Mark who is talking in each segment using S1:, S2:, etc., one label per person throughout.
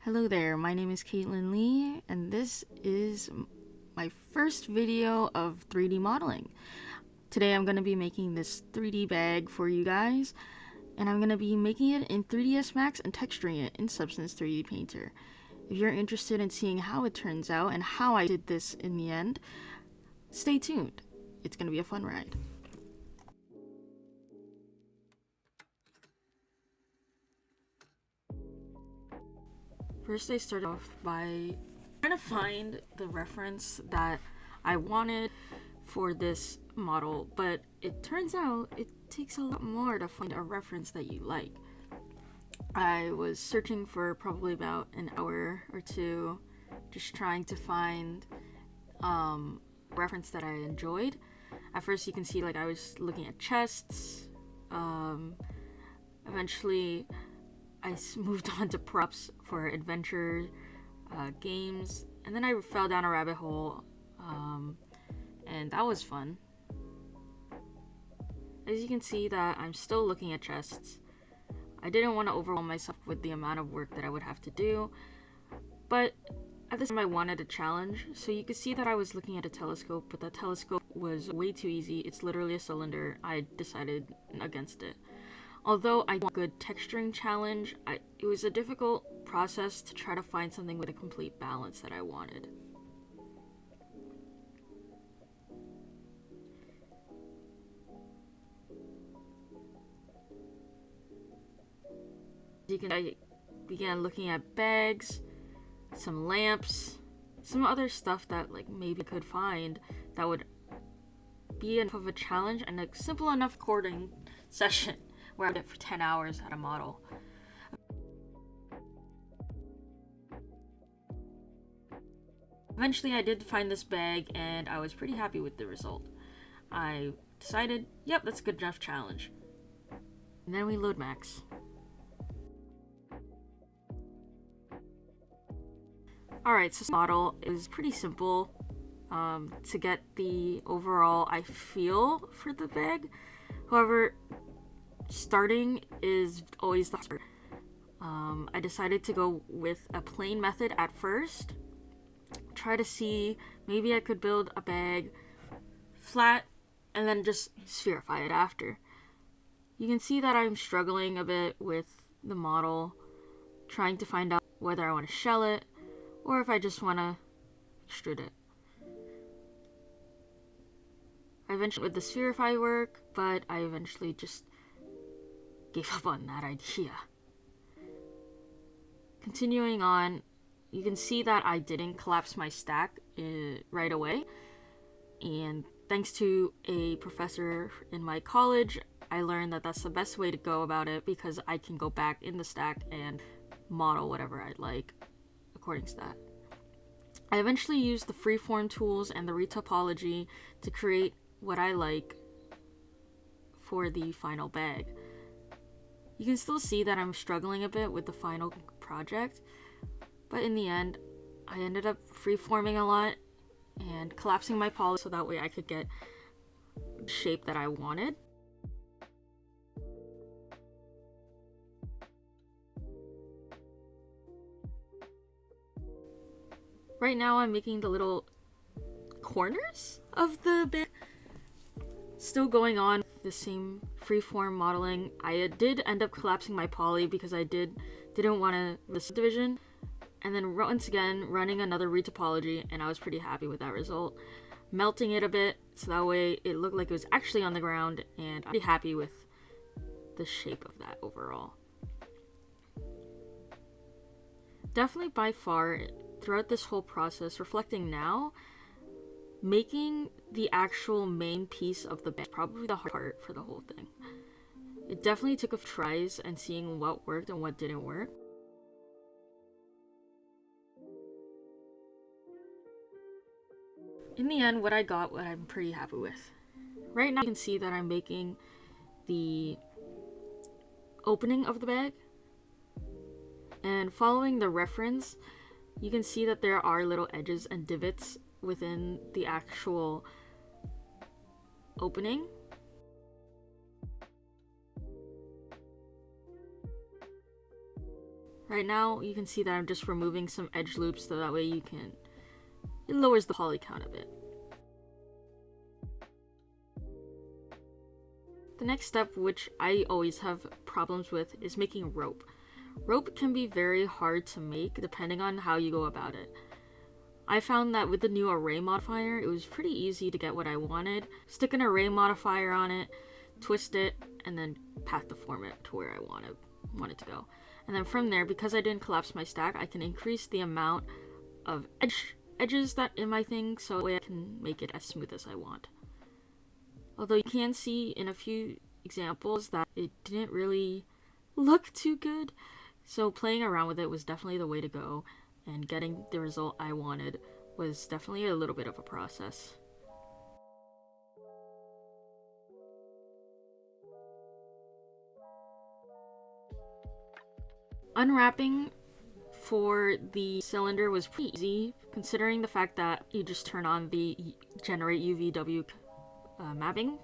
S1: Hello there, my name is Caitlin Lee, and this is my first video of 3D modeling. Today I'm going to be making this 3D bag for you guys, and I'm going to be making it in 3ds Max and texturing it in Substance 3D Painter. If you're interested in seeing how it turns out and how I did this in the end, stay tuned. It's going to be a fun ride. First, I started off by trying to find the reference that I wanted for this model, but it turns out it takes a lot more to find a reference that you like. I was searching for probably about an hour or two, just trying to find a reference that I enjoyed. At first, you can see I was looking at chests. Eventually, I moved on to props for adventure games, and then I fell down a rabbit hole, and that was fun. As you can see that I'm still looking at chests. I didn't want to overwhelm myself with the amount of work that I would have to do, but at this time I wanted a challenge, so you could see that I was looking at a telescope, but that telescope was way too easy. It's literally a cylinder. I decided against it. Although I want a good texturing challenge, it was a difficult process to try to find something with a complete balance that I wanted. I began looking at bags, some lamps, some other stuff that maybe I could find that would be enough of a challenge and a simple enough recording session where I did it for 10 hours at a model. Eventually I did find this bag and I was pretty happy with the result. I decided, yep, that's a good enough challenge. And then we load Max. Alright, so this model is pretty simple to get the overall I feel for the bag. However, starting is always the hardest. I decided to go with a plain method at first. Try to see maybe I could build a bag flat and then just spherify it after. You can see that I'm struggling a bit with the model, trying to find out whether I want to shell it or if I just want to extrude it. I eventually with the spherify work, but I eventually just gave up on that idea. Continuing on, you can see that I didn't collapse my stack right away, and thanks to a professor in my college, I learned that that's the best way to go about it because I can go back in the stack and model whatever I'd like according to that. I eventually used the freeform tools and the retopology to create what I like for the final bag. You can still see that I'm struggling a bit with the final project, but in the end, I ended up freeforming a lot and collapsing my poly so that way I could get the shape that I wanted. Right now I'm making the little corners of the bag. Still going on the same freeform modeling. I did end up collapsing my poly because I didn't want to the subdivision, and then once again running another retopology, and I was pretty happy with that result. Melting it a bit so that way it looked like it was actually on the ground, and I'm pretty happy with the shape of that overall. Definitely by far throughout this whole process, reflecting now, making the actual main piece of the bag is probably the hard part for the whole thing. It definitely took a few tries and seeing what worked and what didn't work. In the end, what I got, what I'm pretty happy with. Right now you can see that I'm making the opening of the bag, and following the reference, you can see that there are little edges and divots within the actual opening. Right now, you can see that I'm just removing some edge loops so that way it lowers the poly count a bit. The next step, which I always have problems with, is making rope. Rope can be very hard to make depending on how you go about it. I found that with the new array modifier, it was pretty easy to get what I wanted. Stick an array modifier on it, twist it, and then path deform it to where I want it to go. And then from there, because I didn't collapse my stack, I can increase the amount of edges that in my thing, so that way I can make it as smooth as I want. Although you can see in a few examples that it didn't really look too good, so playing around with it was definitely the way to go, and getting the result I wanted was definitely a little bit of a process. Unwrapping for the cylinder was pretty easy, considering the fact that you just turn on the generate UVW mapping.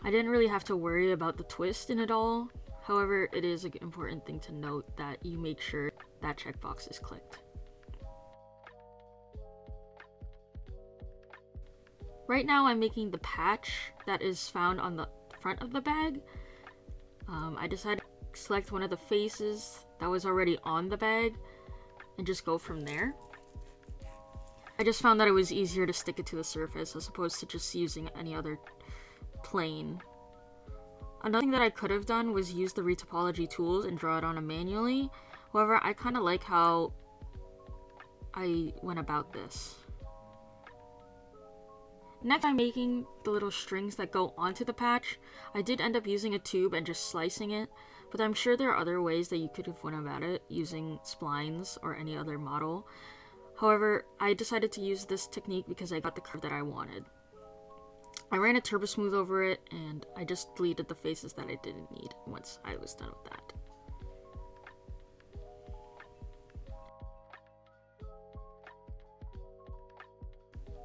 S1: I didn't really have to worry about the twist in it all. However, it is an important thing to note that you make sure that checkbox is clicked. Right now I'm making the patch that is found on the front of the bag. I decided to select one of the faces that was already on the bag and just go from there. I just found that it was easier to stick it to the surface as opposed to just using any other plane. Another thing that I could have done was use the retopology tools and draw it on manually. However, I kind of like how I went about this. Next, I'm making the little strings that go onto the patch. I did end up using a tube and just slicing it, but I'm sure there are other ways that you could have went about it using splines or any other model. However, I decided to use this technique because I got the curve that I wanted. I ran a turbo smooth over it, and I just deleted the faces that I didn't need once I was done with that.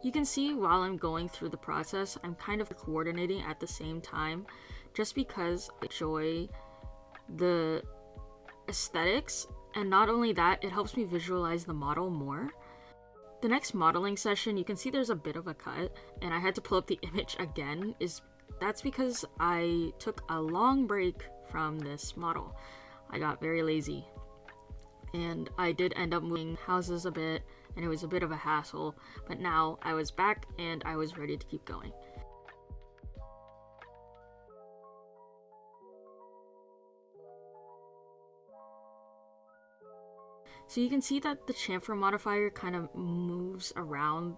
S1: You can see while I'm going through the process, I'm kind of coordinating at the same time, just because I enjoy the aesthetics, and not only that, it helps me visualize the model more. The next modeling session, you can see there's a bit of a cut, and I had to pull up the image again. That's because I took a long break from this model. I got very lazy, and I did end up moving houses a bit, and it was a bit of a hassle, but now I was back and I was ready to keep going. So you can see that the chamfer modifier kind of moves around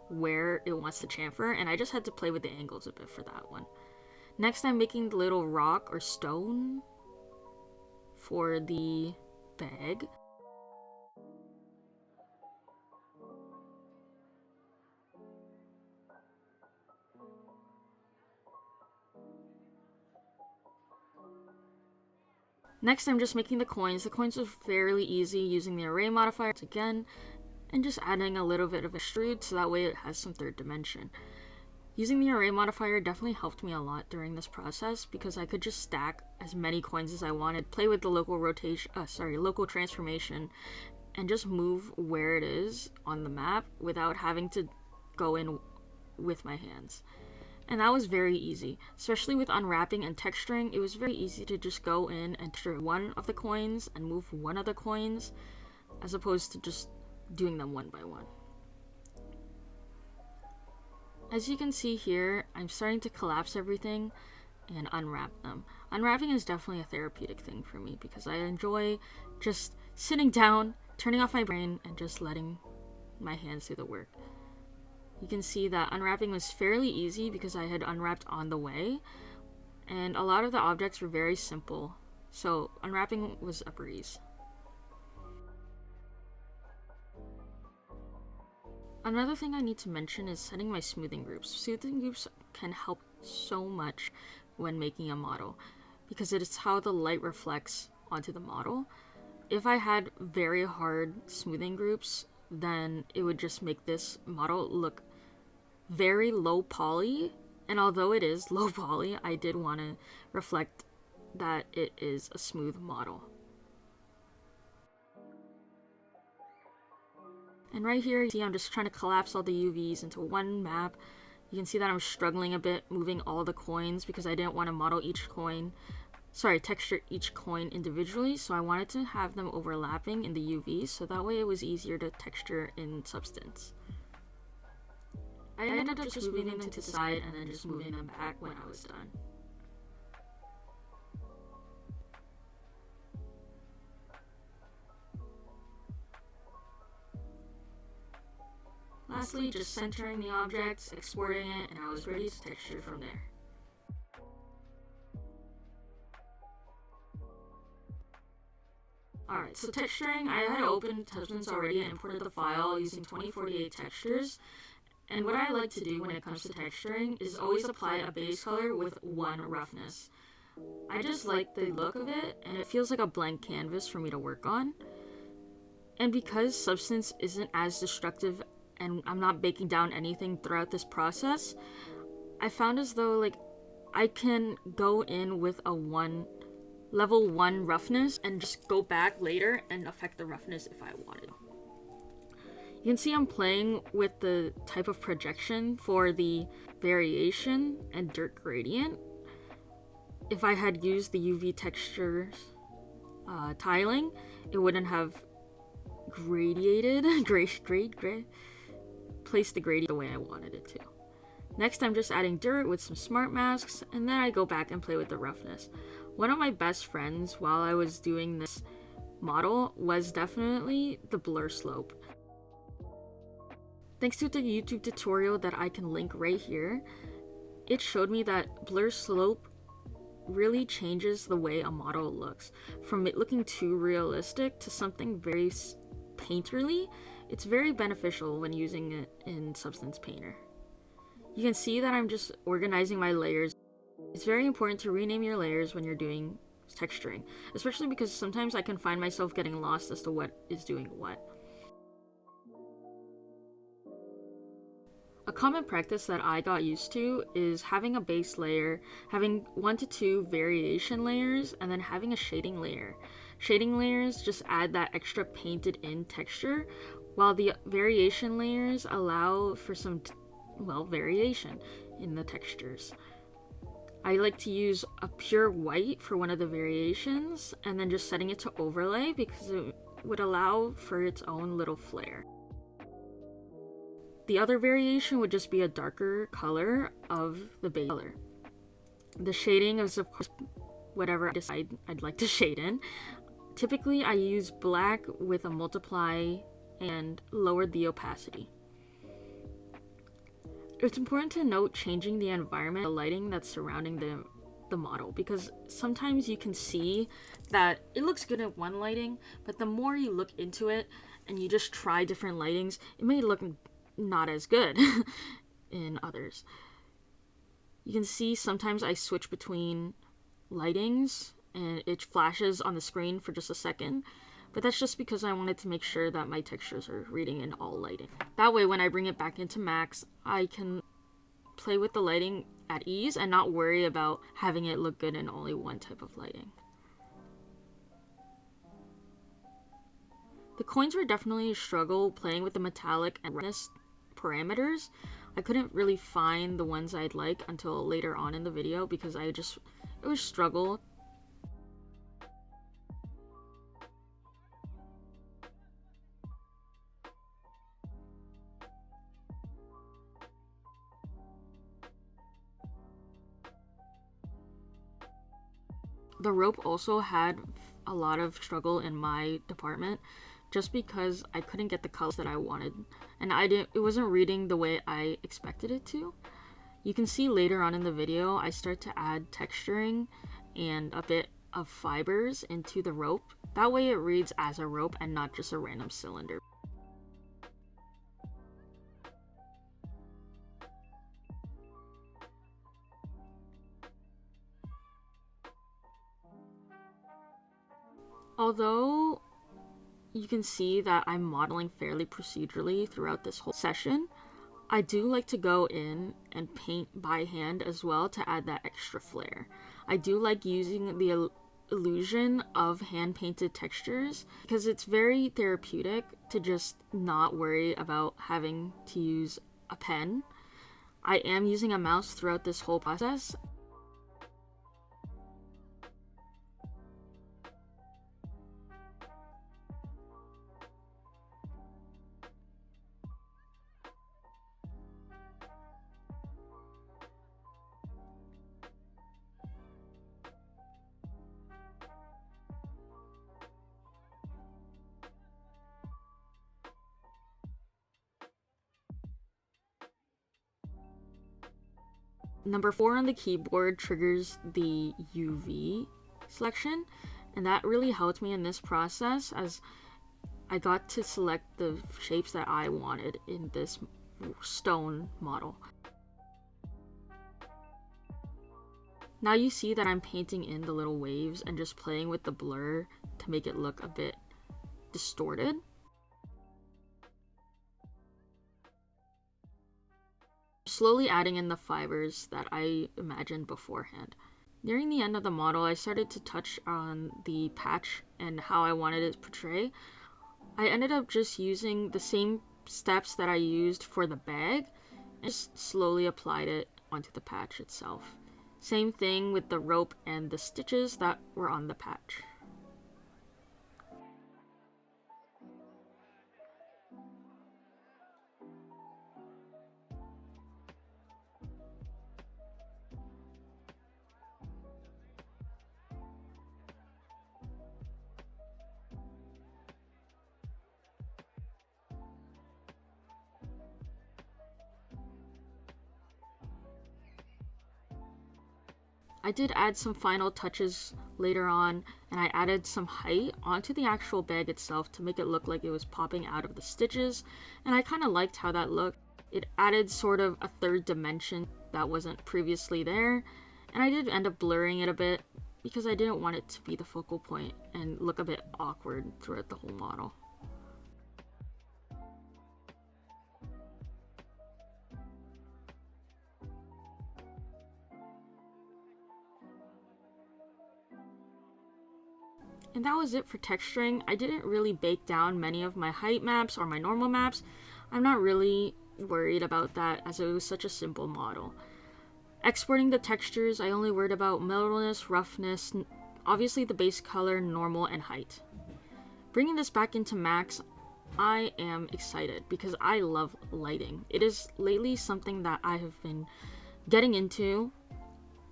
S1: where it wants to chamfer, and I just had to play with the angles a bit for that one. Next, I'm making the little rock or stone for the bag. Next, I'm just making the coins. The coins was fairly easy using the array modifier again, and just adding a little bit of extrude so that way it has some third dimension. Using the array modifier definitely helped me a lot during this process because I could just stack as many coins as I wanted, play with the local transformation, and just move where it is on the map without having to go in with my hands. And that was very easy, especially with unwrapping and texturing. It was very easy to just go in and texture one of the coins and move one of the coins, as opposed to just doing them one by one. As you can see here, I'm starting to collapse everything and unwrap them. Unwrapping is definitely a therapeutic thing for me because I enjoy just sitting down, turning off my brain, and just letting my hands do the work. You can see that unwrapping was fairly easy because I had unwrapped on the way, and a lot of the objects were very simple, so unwrapping was a breeze. Another thing I need to mention is setting my smoothing groups. Smoothing groups can help so much when making a model because it is how the light reflects onto the model. If I had very hard smoothing groups, then it would just make this model look very low poly, and although it is low poly, I did want to reflect that it is a smooth model. And right here, you see I'm just trying to collapse all the UVs into one map. You can see that I'm struggling a bit moving all the coins because I didn't want to model texture each coin individually, so I wanted to have them overlapping in the UVs, so that way it was easier to texture in Substance. I ended up just moving them to the side and then just moving them back when I was done. Lastly, just centering the objects, exporting it, and I was ready to texture from there. Alright, so texturing, I had opened Substance already and imported the file using 2048 textures. And what I like to do when it comes to texturing is always apply a base color with 1 roughness. I just like the look of it, and it feels like a blank canvas for me to work on. And because Substance isn't as destructive and I'm not baking down anything throughout this process, I found as though I can go in with a level 1 roughness and just go back later and affect the roughness if I wanted. You can see I'm playing with the type of projection for the variation and dirt gradient. If I had used the UV textures tiling, it wouldn't have placed the gradient the way I wanted it to. Next, I'm just adding dirt with some smart masks, and then I go back and play with the roughness. One of my best friends while I was doing this model was definitely the blur slope. Thanks to the YouTube tutorial that I can link right here, it showed me that blur slope really changes the way a model looks. From it looking too realistic to something very painterly, it's very beneficial when using it in Substance Painter. You can see that I'm just organizing my layers. It's very important to rename your layers when you're doing texturing, especially because sometimes I can find myself getting lost as to what is doing what. A common practice that I got used to is having a base layer, having 1 to 2 variation layers, and then having a shading layer. Shading layers just add that extra painted in texture, while the variation layers allow for some variation in the textures. I like to use a pure white for one of the variations and then just setting it to overlay because it would allow for its own little flare. The other variation would just be a darker color of the base color. The shading is of course whatever I decide I'd like to shade in. Typically I use black with a multiply and lower the opacity. It's important to note changing the environment, the lighting that's surrounding the model, because sometimes you can see that it looks good at one lighting, but the more you look into it and you just try different lightings, it may look not as good in others. You can see sometimes I switch between lightings and it flashes on the screen for just a second, but that's just because I wanted to make sure that my textures are reading in all lighting. That way when I bring it back into Max, I can play with the lighting at ease and not worry about having it look good in only one type of lighting. The coins were definitely a struggle playing with the metallic and redness parameters. I couldn't really find the ones I'd like until later on in the video because it was a struggle. The rope also had a lot of struggle in my department just because I couldn't get the colors that I wanted, and it wasn't reading the way I expected it to. You can see later on in the video I start to add texturing and a bit of fibers into the rope. That way it reads as a rope and not just a random cylinder. Although you can see that I'm modeling fairly procedurally throughout this whole session, I do like to go in and paint by hand as well to add that extra flair. I do like using the illusion of hand-painted textures because it's very therapeutic to just not worry about having to use a pen. I am using a mouse throughout this whole process. Number 4 on the keyboard triggers the UV selection, and that really helped me in this process as I got to select the shapes that I wanted in this stone model. Now you see that I'm painting in the little waves and just playing with the blur to make it look a bit distorted. Slowly adding in the fibers that I imagined beforehand. Nearing the end of the model, I started to touch on the patch and how I wanted it to portray. I ended up just using the same steps that I used for the bag and just slowly applied it onto the patch itself. Same thing with the rope and the stitches that were on the patch. I did add some final touches later on, and I added some height onto the actual bag itself to make it look like it was popping out of the stitches, and I kind of liked how that looked. It added sort of a third dimension that wasn't previously there, and I did end up blurring it a bit because I didn't want it to be the focal point and look a bit awkward throughout the whole model. And that was it for texturing. I didn't really bake down many of my height maps or my normal maps. I'm not really worried about that as it was such a simple model. Exporting the textures, I only worried about mellowness, roughness, obviously the base color, normal, and height. Bringing this back into Max, I am excited because I love lighting. It is lately something that I have been getting into,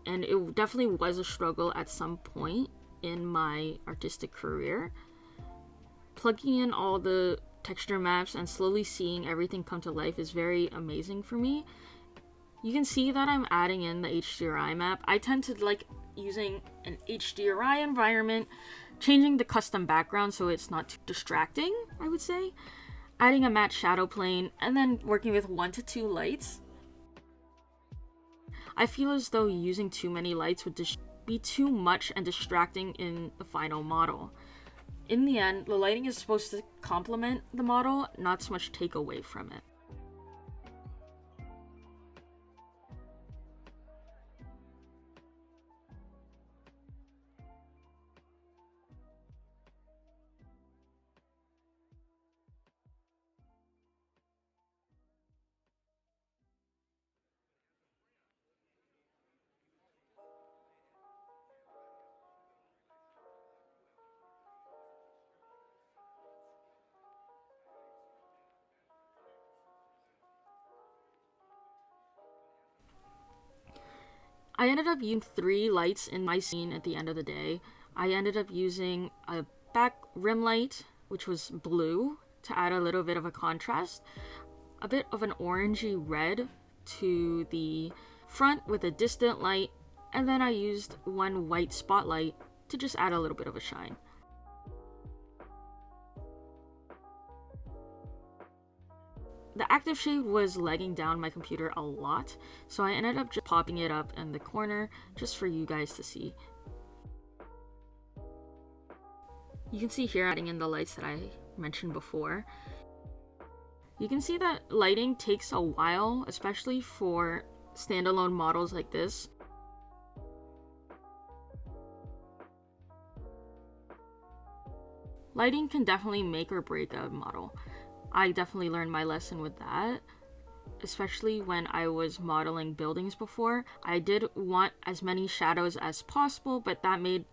S1: and it definitely was a struggle at some point in my artistic career. Plugging in all the texture maps and slowly seeing everything come to life is very amazing for me. You can see that I'm adding in the HDRI map. I tend to like using an HDRI environment, changing the custom background so it's not too distracting, I would say. Adding a matte shadow plane, and then working with 1 to 2 lights. I feel as though using too many lights would be too much and distracting in the final model. In the end, the lighting is supposed to complement the model, not so much take away from it. I ended up using 3 lights in my scene at the end of the day. I ended up using a back rim light, which was blue, to add a little bit of a contrast. A bit of an orangey red to the front with a distant light, and then I used 1 white spotlight to just add a little bit of a shine. The active shade was lagging down my computer a lot, so I ended up just popping it up in the corner just for you guys to see. You can see here adding in the lights that I mentioned before. You can see that lighting takes a while, especially for standalone models like this. Lighting can definitely make or break a model. I definitely learned my lesson with that, especially when I was modeling buildings before. I did want as many shadows as possible, but that made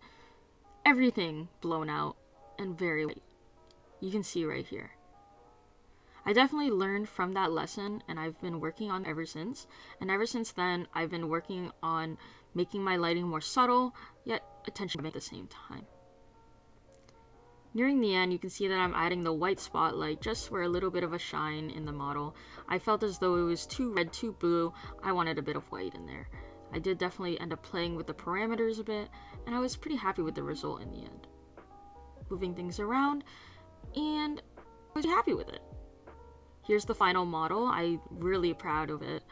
S1: everything blown out and very light. You can see right here. I definitely learned from that lesson, and I've been working on it ever since. And ever since then, I've been working on making my lighting more subtle, yet attention at the same time. Nearing the end, you can see that I'm adding the white spotlight just for a little bit of a shine in the model. I felt as though it was too red, too blue. I wanted a bit of white in there. I did definitely end up playing with the parameters a bit, and I was pretty happy with the result in the end. Moving things around, and I was happy with it. Here's the final model. I'm really proud of it.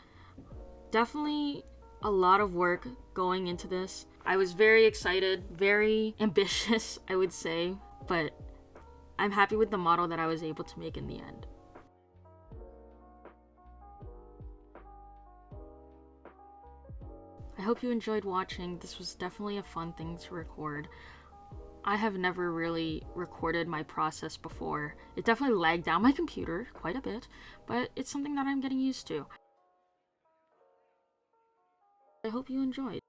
S1: Definitely a lot of work going into this. I was very excited, very ambitious, I would say, but I'm happy with the model that I was able to make in the end. I hope you enjoyed watching. This was definitely a fun thing to record. I have never really recorded my process before. It definitely lagged down my computer quite a bit, but it's something that I'm getting used to. I hope you enjoyed.